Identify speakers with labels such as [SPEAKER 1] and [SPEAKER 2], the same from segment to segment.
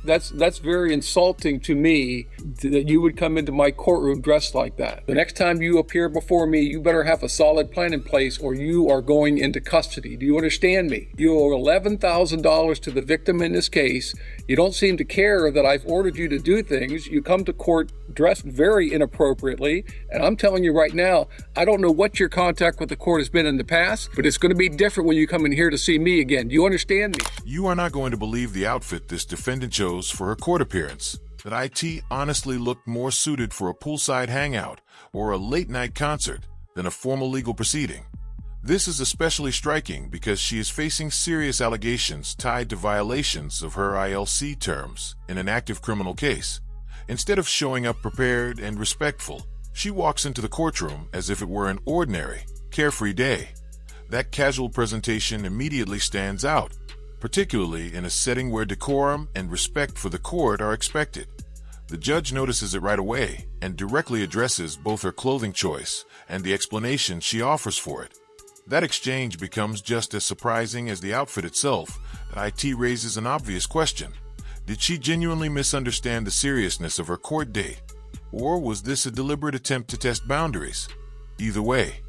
[SPEAKER 1] That's very insulting to me that you would come into my courtroom dressed like that. The next time you appear before me, you better have a solid plan in place or you are going into custody. Do you understand me? You owe $11,000 to the victim in this case. You don't seem to care that I've ordered you to do things. You come to court dressed very inappropriately. And I'm telling you right now, I don't know what your contact with the court has been in the past, but it's going to be different when you come in here to see me again. Do you understand me?
[SPEAKER 2] You are not going to believe the outfit this defendant chose for her court appearance. That IT honestly looked more suited for a poolside hangout or a late-night concert than a formal legal proceeding. This is especially striking because she is facing serious allegations tied to violations of her ILC terms in an active criminal case. Instead of showing up prepared and respectful, she walks into the courtroom as if it were an ordinary, carefree day. That casual presentation immediately stands out, particularly in a setting where decorum and respect for the court are expected. The judge notices it right away and directly addresses both her clothing choice and the explanation she offers for it. That exchange becomes just as surprising as the outfit itself. That IT raises an obvious question. Did she genuinely misunderstand the seriousness of her court date? Or was this a deliberate attempt to test boundaries? Either way,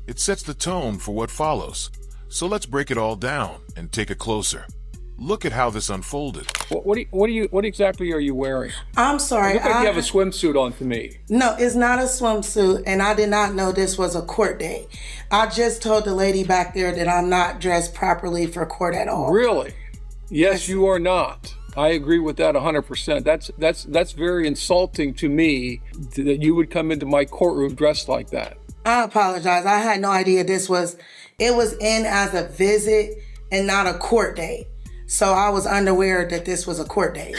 [SPEAKER 2] it sets the tone for what follows. So let's break it all down and take a closer look at how this unfolded.
[SPEAKER 1] What exactly are you wearing?
[SPEAKER 3] I'm sorry.
[SPEAKER 1] You look like you have a swimsuit on to me.
[SPEAKER 3] No, it's not a swimsuit, and I did not know this was a court day. I just told the lady back there that I'm not dressed properly for court at all.
[SPEAKER 1] Really? Yes, you are not. I agree with that 100%. That's very insulting to me that you would come into my courtroom dressed like that.
[SPEAKER 3] I apologize. I had no idea it was in as a visit and not a court date. So I was unaware that this was a court date.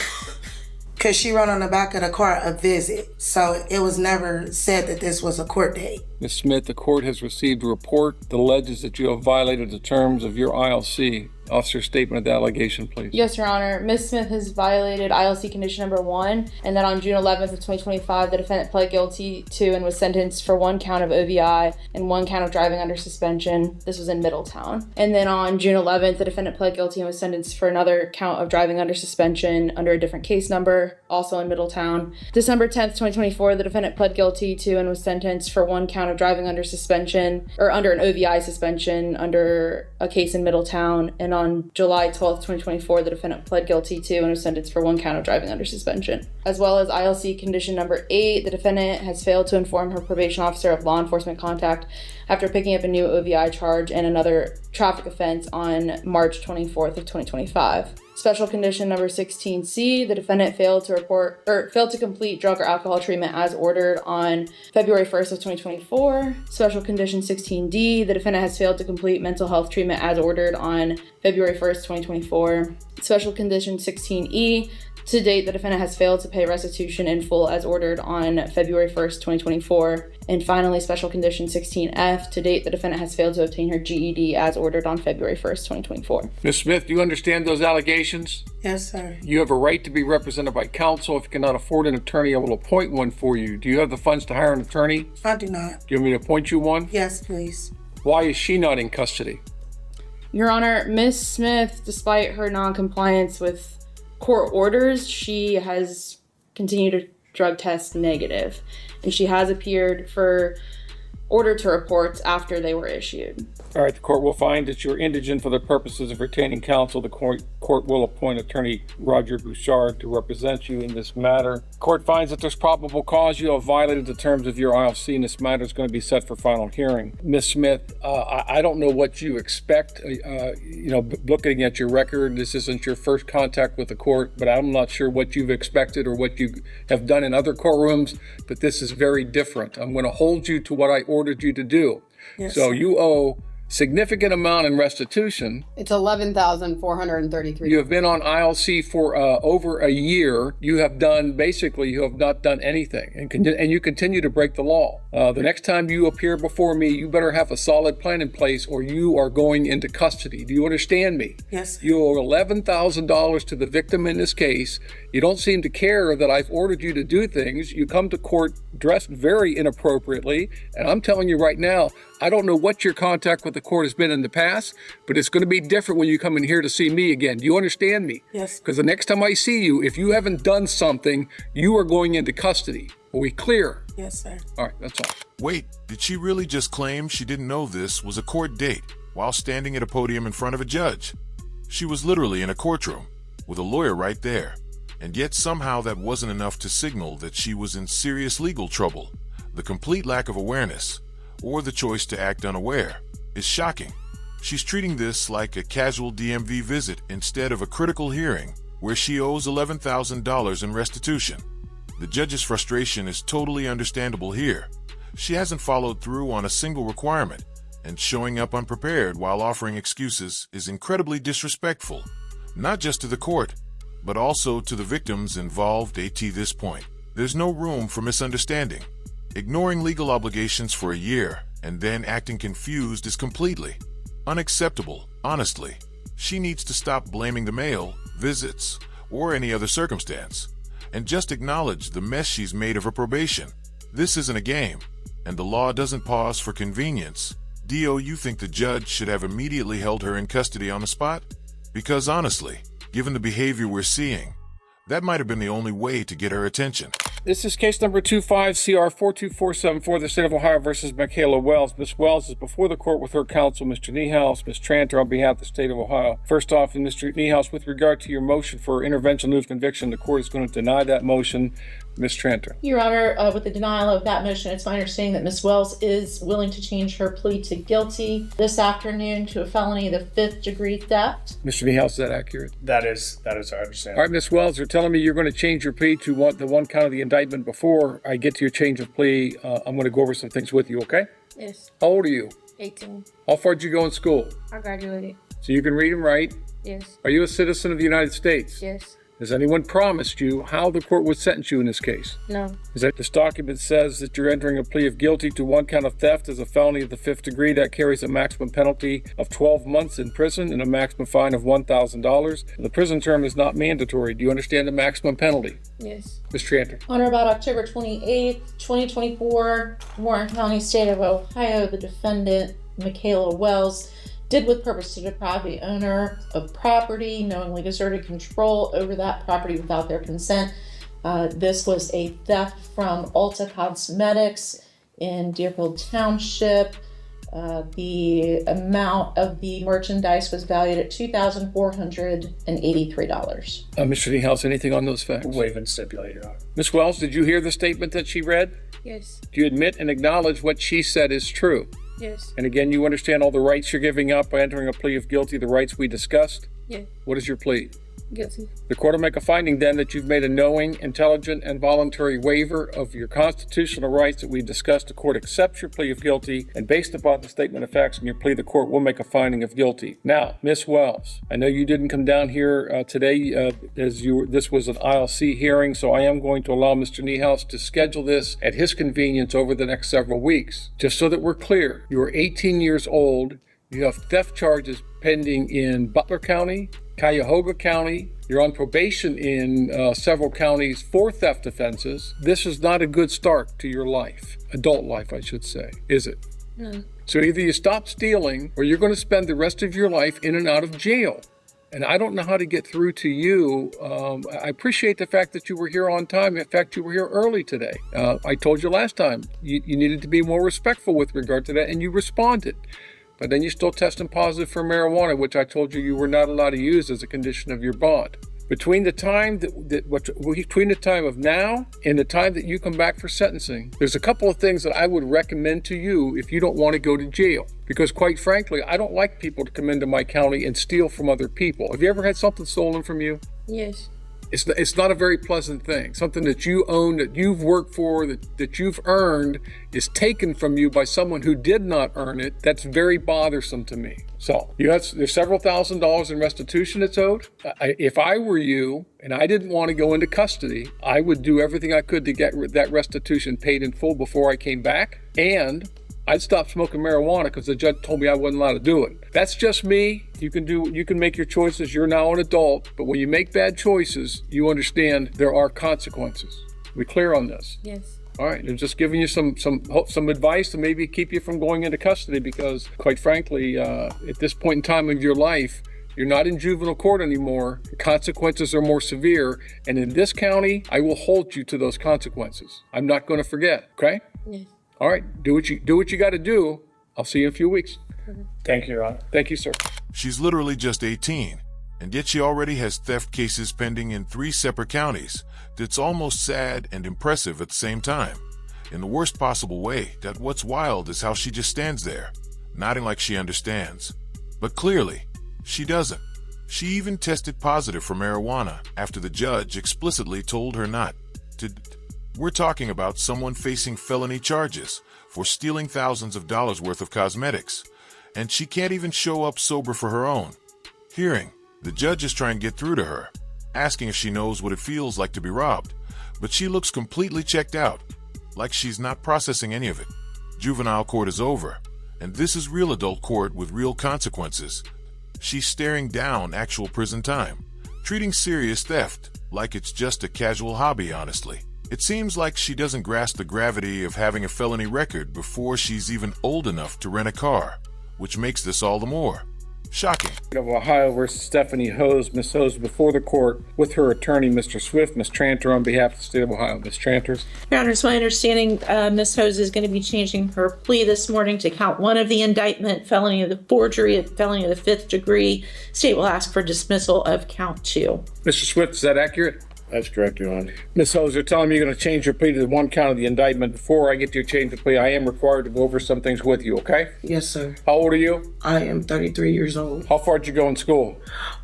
[SPEAKER 3] Because she wrote on the back of the car, a visit. So it was never said that this was a court date.
[SPEAKER 1] Ms. Smith, the court has received a report that alleges that you have violated the terms of your ILC. Officer's statement of the allegation, please.
[SPEAKER 4] Yes, Your Honor. Ms. Smith has violated ILC condition number 1, and that on June 11th of 2025, the defendant pled guilty to and was sentenced for 1 count of OVI and 1 count of driving under suspension. This was in Middletown. And then on June 11th, the defendant pled guilty and was sentenced for another count of driving under suspension under a different case number, also in Middletown. December 10th, 2024, the defendant pled guilty to and was sentenced for 1 count of driving under suspension, or under an OVI suspension under a case in Middletown. And on July 12th, 2024, the defendant pled guilty to and was sentenced for 1 count of driving under suspension. As well as ILC condition number 8, the defendant has failed to inform her probation officer of law enforcement contact after picking up a new OVI charge and another traffic offense on March 24th of 2025. Special condition number 16C, the defendant failed to complete drug or alcohol treatment as ordered on February 1st of 2024. Special condition 16D, the defendant has failed to complete mental health treatment as ordered on February 1st, 2024. Special condition 16E, to date, the defendant has failed to pay restitution in full as ordered on February 1st, 2024. And finally, special condition 16F, to date, the defendant has failed to obtain her GED as ordered on February 1st, 2024.
[SPEAKER 1] Ms. Smith, do you understand those allegations?
[SPEAKER 3] Yes, sir.
[SPEAKER 1] You have a right to be represented by counsel. If you cannot afford an attorney, I will appoint one for you. Do you have the funds to hire an attorney?
[SPEAKER 3] I do not.
[SPEAKER 1] Do you want me to appoint you one?
[SPEAKER 3] Yes, please.
[SPEAKER 1] Why is she not in custody?
[SPEAKER 4] Your Honor, Ms. Smith, despite her non-compliance with court orders, she has continued to drug test negative, and she has appeared for order to reports after they were issued.
[SPEAKER 1] All right, the court will find that you're indigent for the purposes of retaining counsel. The court will appoint attorney Roger Bouchard to represent you in this matter. Court finds that there's probable cause you have violated the terms of your ILC, and this matter is going to be set for final hearing. Ms. Smith, I don't know what you expect. Looking at your record, this isn't your first contact with the court, but I'm not sure what you've expected or what you have done in other courtrooms, but this is very different. I'm going to hold you to what I ordered you to do.
[SPEAKER 3] Yes,
[SPEAKER 1] so
[SPEAKER 3] sir.
[SPEAKER 1] you owe significant amount in restitution.
[SPEAKER 5] It's $11,433.
[SPEAKER 1] You have been on ILC for over a year. You have not done anything, and you continue to break the law. The next time you appear before me, you better have a solid plan in place or you are going into custody. Do you understand me?
[SPEAKER 3] Yes, sir.
[SPEAKER 1] You owe $11,000 to the victim in this case. You don't seem to care that I've ordered you to do things. You come to court dressed very inappropriately, and I'm telling you right now, I don't know what your contact with the the court has been in the past, but it's going to be different when you come in here to see me again. Do you understand me?
[SPEAKER 3] Yes.
[SPEAKER 1] Because the next time I see you, if you haven't done something, you are going into custody. Are we clear?
[SPEAKER 3] Yes, sir.
[SPEAKER 1] All right, that's all.
[SPEAKER 2] Wait, did she really just claim she didn't know this was a court date while standing at a podium in front of a judge? She was literally in a courtroom with a lawyer right there, and yet somehow that wasn't enough to signal that she was in serious legal trouble. The complete lack of awareness, or the choice to act unaware, is shocking. She's treating this like a casual DMV visit instead of a critical hearing where she owes $11,000 in restitution. The judge's frustration is totally understandable here. She hasn't followed through on a single requirement, and showing up unprepared while offering excuses is incredibly disrespectful, not just to the court, but also to the victims involved at this point. There's no room for misunderstanding. Ignoring legal obligations for a year and then acting confused is completely unacceptable, honestly. She needs to stop blaming the mail, visits, or any other circumstance, and just acknowledge the mess she's made of her probation. This isn't a game, and the law doesn't pause for convenience. Do you think the judge should have immediately held her in custody on the spot? Because honestly, given the behavior we're seeing, that might have been the only way to get her attention.
[SPEAKER 1] This is case number 25CR42474, the State of Ohio versus Michaela Wells. Ms. Wells is before the court with her counsel, Mr. Niehaus, Ms. Tranter, on behalf of the State of Ohio. First off, Mr. Niehaus, with regard to your motion for intervention of conviction, the court is going to deny that motion. Ms. Tranter.
[SPEAKER 6] Your Honor, with the denial of that motion, it's my understanding that Ms. Wells is willing to change her plea to guilty this afternoon to a felony of 5th degree theft.
[SPEAKER 1] Mr. Niehaus, is that accurate?
[SPEAKER 7] That is our understanding.
[SPEAKER 1] All right, Ms. Wells, you're telling me you're going to change your plea to the one count of the indictment. Before I get to your change of plea, I'm going to go over some things with you, okay?
[SPEAKER 4] Yes.
[SPEAKER 1] How old are you?
[SPEAKER 4] 18.
[SPEAKER 1] How far did you go in school?
[SPEAKER 4] I graduated.
[SPEAKER 1] So you can read and write?
[SPEAKER 4] Yes.
[SPEAKER 1] Are you a citizen of the United States?
[SPEAKER 4] Yes.
[SPEAKER 1] Has anyone promised you how the court would sentence you in this case?
[SPEAKER 4] No.
[SPEAKER 1] Is that this document says that you're entering a plea of guilty to one count of theft as a felony of the 5th degree that carries a maximum penalty of 12 months in prison and a maximum fine of $1,000. The prison term is not mandatory. Do you understand the maximum penalty?
[SPEAKER 4] Yes.
[SPEAKER 1] Ms. Tranter.
[SPEAKER 6] On or about October 28th, 2024, Warren County, State of Ohio, the defendant, Michaela Wells, did with purpose to deprive the owner of property, knowingly exerted control over that property without their consent. This was a theft from Ulta Cosmetics in Deerfield Township. The amount of the merchandise was valued at $2,483.
[SPEAKER 1] Mr. Niehaus, anything on those facts?
[SPEAKER 7] Waive and stipulate, Your Honor.
[SPEAKER 1] Ms. Wells, did you hear the statement that she read?
[SPEAKER 4] Yes.
[SPEAKER 1] Do you admit and acknowledge what she said is true?
[SPEAKER 4] Yes.
[SPEAKER 1] And again, you understand all the rights you're giving up by entering a plea of guilty, the rights we discussed?
[SPEAKER 4] Yeah.
[SPEAKER 1] What is your plea?
[SPEAKER 4] Guilty.
[SPEAKER 1] The court will make a finding then that you've made a knowing, intelligent, and voluntary waiver of your constitutional rights that we discussed. The court accepts your plea of guilty, and based upon the statement of facts in your plea, the court will make a finding of guilty. Now, Ms. Wells, I know you didn't come down here today this was an ILC hearing, so I am going to allow Mr. Niehaus to schedule this at his convenience over the next several weeks. Just so that we're clear, you are 18 years old, you have theft charges pending in Butler County, Cuyahoga County. You're on probation in several counties for theft offenses. This is not a good start to your life, adult life, I should say, is it?
[SPEAKER 4] No.
[SPEAKER 1] So either you stop stealing or you're going to spend the rest of your life in and out of jail. And I don't know how to get through to you. I appreciate the fact that you were here on time. In fact, you were here early today. I told you last time you needed to be more respectful with regard to that, and you responded. But then you're still testing positive for marijuana, which I told you were not allowed to use as a condition of your bond. Between the time between the time of now and the time that you come back for sentencing, there's a couple of things that I would recommend to you if you don't want to go to jail. Because quite frankly, I don't like people to come into my county and steal from other people. Have you ever had something stolen from you?
[SPEAKER 4] Yes.
[SPEAKER 1] It's not a very pleasant thing. Something that you own, that you've worked for, that you've earned is taken from you by someone who did not earn it. That's very bothersome to me. So there's several $1,000s in restitution that's owed. If I were you and I didn't want to go into custody, I would do everything I could to get that restitution paid in full before I came back. And I'd stop smoking marijuana because the judge told me I wasn't allowed to do it. That's just me. You can make your choices. You're now an adult, but when you make bad choices, you understand there are consequences. We clear on this?
[SPEAKER 4] Yes.
[SPEAKER 1] All right, I'm just giving you some advice to maybe keep you from going into custody because, quite frankly, at this point in time of your life, you're not in juvenile court anymore. The consequences are more severe, and in this county, I will hold you to those consequences. I'm not going to forget. Okay?
[SPEAKER 6] Yes.
[SPEAKER 1] All right, do what you got to do. I'll see you in a few weeks.
[SPEAKER 7] Thank you, Your Honor.
[SPEAKER 1] Thank you, sir.
[SPEAKER 2] She's literally just 18, and yet she already has theft cases pending in 3 separate counties. It's almost sad and impressive at the same time. In the worst possible way, that what's wild is how she just stands there, nodding like she understands. But clearly, she doesn't. She even tested positive for marijuana after the judge explicitly told her not to. We're talking about someone facing felony charges for stealing thousands of dollars worth of cosmetics, and she can't even show up sober for her own hearing. The judge is trying to get through to her, asking if she knows what it feels like to be robbed, but she looks completely checked out, like she's not processing any of it. Juvenile court is over, and this is real adult court with real consequences. She's staring down actual prison time, treating serious theft like it's just a casual hobby, honestly. It seems like she doesn't grasp the gravity of having a felony record before she's even old enough to rent a car, which makes this all the more shocking.
[SPEAKER 1] Of Ohio versus Stephanie Hose. Ms. Hose before the court with her attorney, Mr. Swift. Ms. Tranter on behalf of the state of Ohio. Ms. Tranter.
[SPEAKER 6] Your Honor, it's my understanding Ms. Hose is going to be changing her plea this morning to count 1 of the indictment, felony of the forgery, felony of the 5th degree. State will ask for dismissal of count 2.
[SPEAKER 1] Mr. Swift, is that accurate?
[SPEAKER 7] That's correct, Your Honor.
[SPEAKER 1] Ms. Hose, you're telling me you're going to change your plea to the 1 count of the indictment. Before I get you to change the plea, I am required to go over some things with you, okay?
[SPEAKER 8] Yes, sir.
[SPEAKER 1] How old are you?
[SPEAKER 8] I am 33 years old.
[SPEAKER 1] How far did you go in school?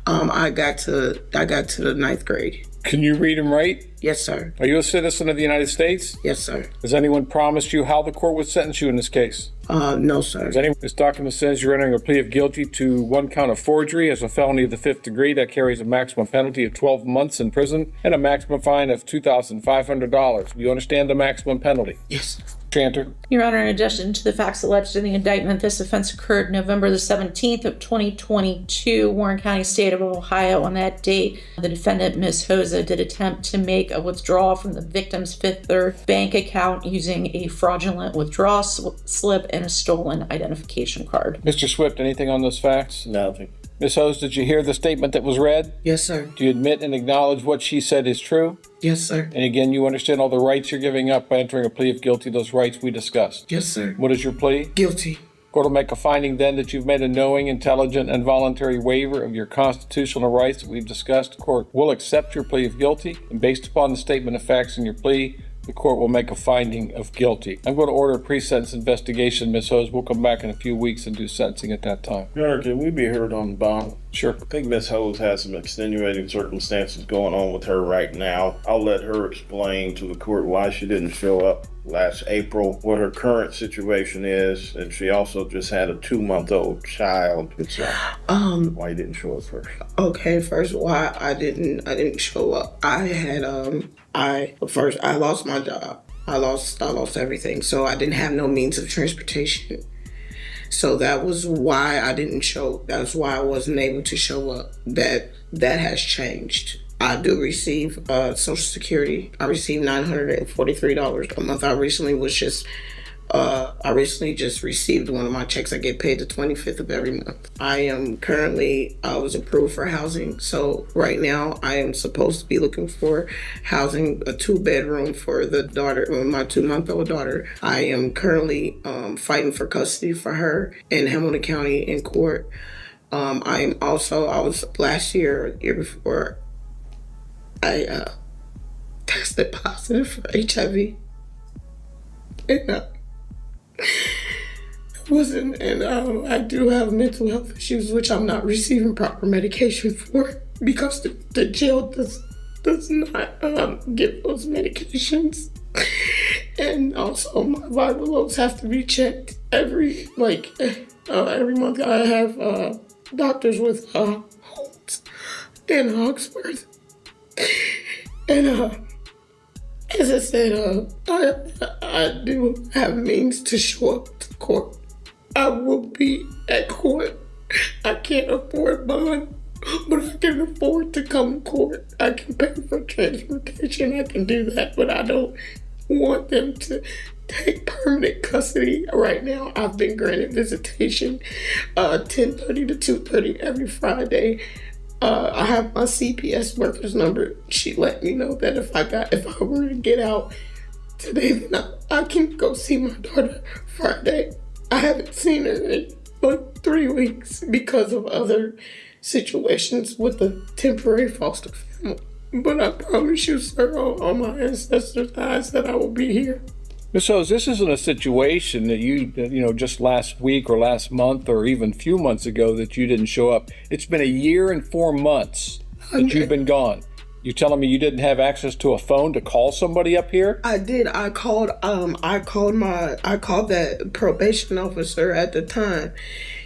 [SPEAKER 8] I got to the 9th grade.
[SPEAKER 1] Can you read and write?
[SPEAKER 8] Yes, sir.
[SPEAKER 1] Are you a citizen of the United States?
[SPEAKER 8] Yes, sir.
[SPEAKER 1] Has anyone promised you how the court would sentence you in this case?
[SPEAKER 8] No, sir.
[SPEAKER 1] This document says you're entering a plea of guilty to 1 count of forgery as a felony of the 5th degree. That carries a maximum penalty of 12 months in prison and a maximum fine of $2,500. Do you understand the maximum penalty?
[SPEAKER 8] Yes.
[SPEAKER 1] Tranter.
[SPEAKER 6] Your Honor, in addition to the facts alleged in the indictment, this offense occurred November the 17th of 2022, Warren County, state of Ohio. On that date, the defendant, Ms. Hosa, did attempt to make a withdrawal from the victim's Fifth Third bank account using a fraudulent withdrawal slip and a stolen identification card.
[SPEAKER 1] Mr. Swift, anything on those facts?
[SPEAKER 7] Nothing.
[SPEAKER 1] Ms. Hose, did you hear the statement that was read?
[SPEAKER 8] Yes, sir.
[SPEAKER 1] Do you admit and acknowledge what she said is true?
[SPEAKER 8] Yes, sir.
[SPEAKER 1] And again, you understand all the rights you're giving up by entering a plea of guilty, those rights we discussed?
[SPEAKER 8] Yes, sir.
[SPEAKER 1] What is your plea?
[SPEAKER 8] Guilty.
[SPEAKER 1] Court will make a finding then that you've made a knowing, intelligent, and voluntary waiver of your constitutional rights that we've discussed. The court will accept your plea of guilty, and based upon the statement of facts in your plea, the court will make a finding of guilty. I'm going to order a pre-sentence investigation, Ms. Hose. We'll come back in a few weeks and do sentencing at that time.
[SPEAKER 9] Your Honor, can we be heard on bond?
[SPEAKER 1] Sure.
[SPEAKER 9] I think Ms. Hose has some extenuating circumstances going on with her right now. I'll let her explain to the court why she didn't show up last April, what her current situation is, and she also just had a 2-month-old child. Why you didn't show up first?
[SPEAKER 8] Okay, first, why I didn't show up. I lost my job. I lost everything. So I didn't have no means of transportation. So that was why I didn't show. That's why I wasn't able to show up. That has changed. I do receive Social Security. I receive $943 a month. I recently just received one of my checks. I get paid the 25th of every month. I was approved for housing. So right now I am supposed to be looking for housing, a 2-bedroom for my 2-month-old daughter. I am currently fighting for custody for her in Hamilton County in court. I was last year before, I tested positive for HIV. And I do have mental health issues, which I'm not receiving proper medication for because the jail does not give those medications. And also my vital loads have to be checked every month. I have doctors with Holmes and Hogsworth. And as I said, I do have means to show up to court. I will be at court. I can't afford bond, but I can afford to come to court. I can pay for transportation. I can do that, but I don't want them to take permanent custody. Right now, I've been granted visitation 10:30 to 2:30 every Friday. I have my CPS worker's number. She let me know that if I were to get out today, then I can go see my daughter Friday. I haven't seen her in like 3 weeks because of other situations with the temporary foster family. But I promise you, sir, on my ancestors' eyes, that I will be here.
[SPEAKER 1] Ms. Hose, this isn't a situation that you just last week or last month or even a few months ago that you didn't show up. It's been a year and 4 months that you've been gone. You telling me you didn't have access to a phone to call somebody up here?
[SPEAKER 8] I did. I called that probation officer at the time.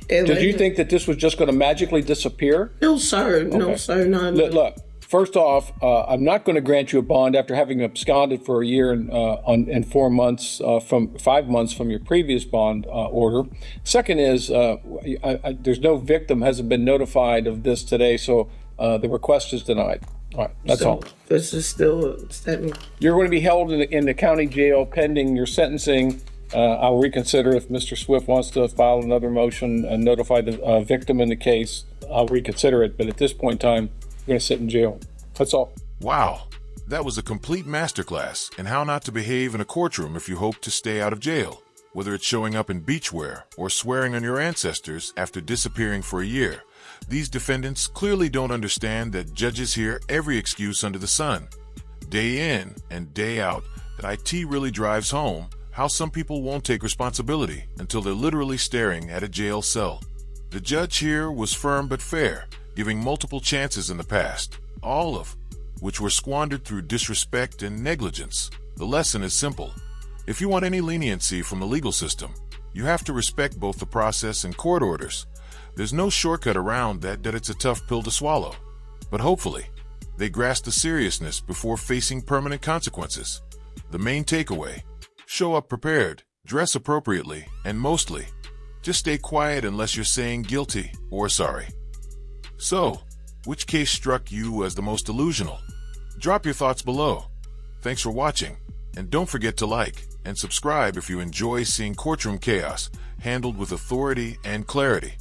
[SPEAKER 1] Did you think that this was just going to magically disappear?
[SPEAKER 8] No, sir. No,
[SPEAKER 1] Okay.
[SPEAKER 8] sir. No.
[SPEAKER 1] Look, first off, I'm not going to grant you a bond after having absconded for a year and 4 months from 5 months from your previous bond order. Second is, there's no victim hasn't been notified of this today, so the request is denied. All right, that's all.
[SPEAKER 8] This is still a statement.
[SPEAKER 1] You're going to be held in the county jail pending your sentencing. I'll reconsider if Mr. Swift wants to file another motion and notify the victim in the case. I'll reconsider it, but at this point in time, you're going to sit in jail. That's all.
[SPEAKER 2] Wow, that was a complete masterclass in how not to behave in a courtroom if you hope to stay out of jail, whether it's showing up in beachwear or swearing on your ancestors after disappearing for a year. These defendants clearly don't understand that judges hear every excuse under the sun, day in and day out, that IT really drives home how some people won't take responsibility until they're literally staring at a jail cell. The judge here was firm but fair, giving multiple chances in the past, all of which were squandered through disrespect and negligence. The lesson is simple. If you want any leniency from the legal system, you have to respect both the process and court orders. There's no shortcut around that it's a tough pill to swallow. But hopefully, they grasp the seriousness before facing permanent consequences. The main takeaway: show up prepared, dress appropriately, and mostly, just stay quiet unless you're saying guilty or sorry. So, which case struck you as the most delusional? Drop your thoughts below. Thanks for watching, and don't forget to like and subscribe if you enjoy seeing courtroom chaos handled with authority and clarity.